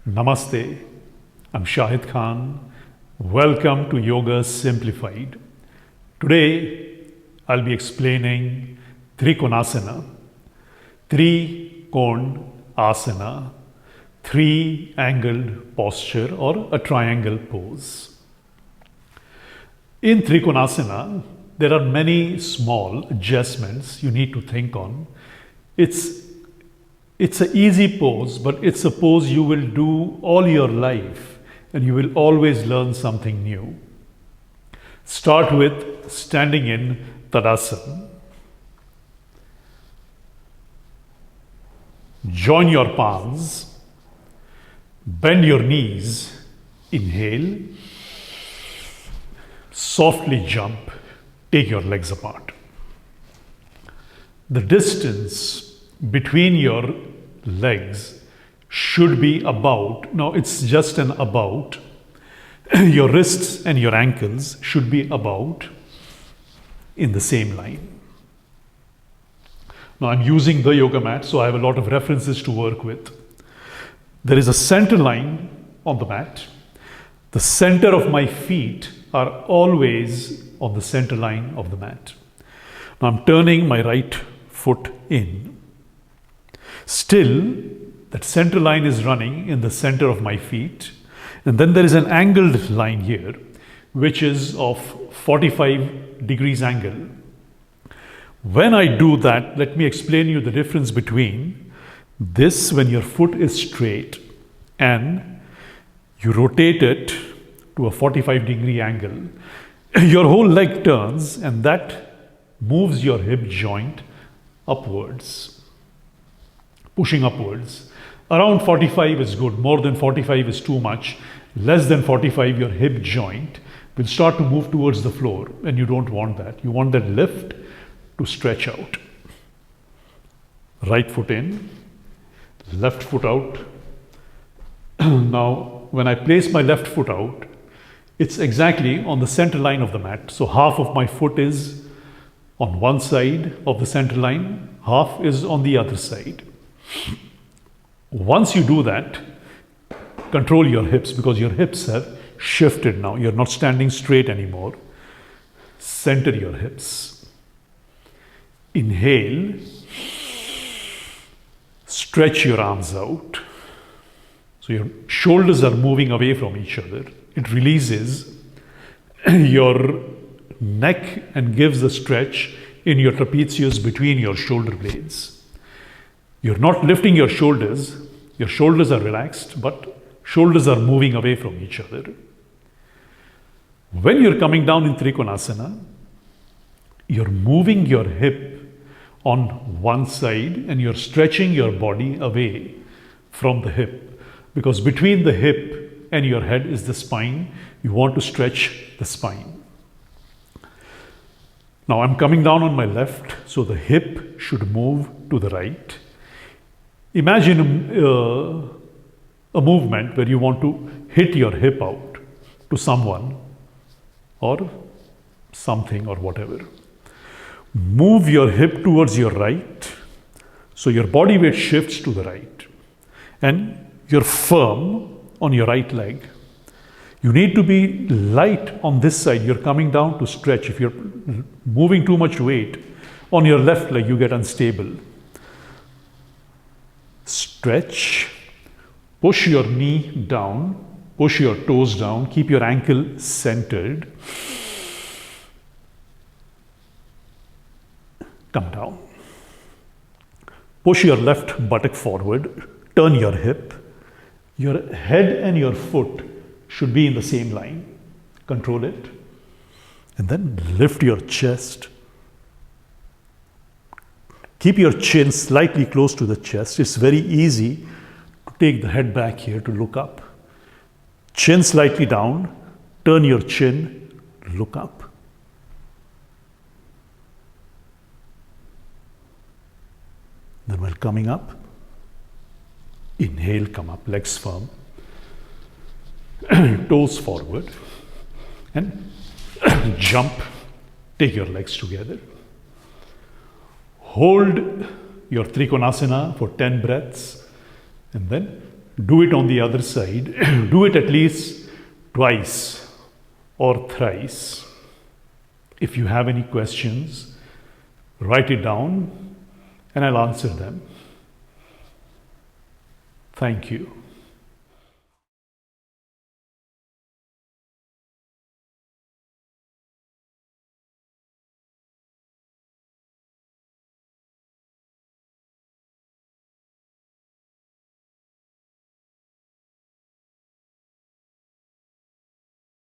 Namaste, I'm Shahid Khan. Welcome to Yoga Simplified. Today I'll be explaining Trikonasana, three-cone asana, three-angled posture or a triangle pose. In Trikonasana, there are many small adjustments you need to think on. It's an easy pose, but it's a pose you will do all your life and you will always learn something new. Start with standing in Tadasana. Join your palms, bend your knees, inhale, softly jump, take your legs apart. The distance between your legs should be about, now it's just an about, your wrists and your ankles should be about in the same line. Now I'm using the yoga mat, so I have a lot of references to work with. There is a center line on the mat. The center of my feet are always on the center line of the mat. Now I'm turning my right foot in. Still, that center line is running in the center of my feet. And then there is an angled line here, which is of 45 degrees angle. When I do that, let me explain you the difference between this when your foot is straight and you rotate it to a 45-degree angle. Your whole leg turns and that moves your hip joint upwards, pushing upwards. Around 45 is good, more than 45 is too much. Less than 45, your hip joint will start to move towards the floor and you don't want that. You want that lift to stretch out. Right foot in, left foot out. Now, when I place my left foot out, it's exactly on the center line of the mat. So half of my foot is on one side of the center line, half is on the other side. Once you do that, control your hips because your hips have shifted now. You're not standing straight anymore. Center your hips. Inhale, stretch your arms out. So your shoulders are moving away from each other. It releases your neck and gives a stretch in your trapezius between your shoulder blades. You're not lifting your shoulders are relaxed, but shoulders are moving away from each other. When you're coming down in Trikonasana, you're moving your hip on one side and you're stretching your body away from the hip. Because between the hip and your head is the spine, you want to stretch the spine. Now I'm coming down on my left, so the hip should move to the right. Imagine a movement where you want to hit your hip out to someone or something or whatever. Move your hip towards your right, so your body weight shifts to the right and you're firm on your right leg. You need to be light on this side. You're coming down to stretch. If you're moving too much weight on your left leg, you get unstable. Stretch, push your knee down, push your toes down, keep your ankle centered. Come down. Push your left buttock forward, turn your hip. Your head and your foot should be in the same line. Control it. And then lift your chest. Keep your chin slightly close to the chest. It's very easy to take the head back here to look up. Chin slightly down, turn your chin, look up. Then while coming up, inhale, come up, legs firm, toes forward, and jump, take your legs together. Hold your Trikonasana for 10 breaths and then Do it on the other side. Do it at least twice or thrice. If you have any questions, write it down and I'll answer them. Thank you.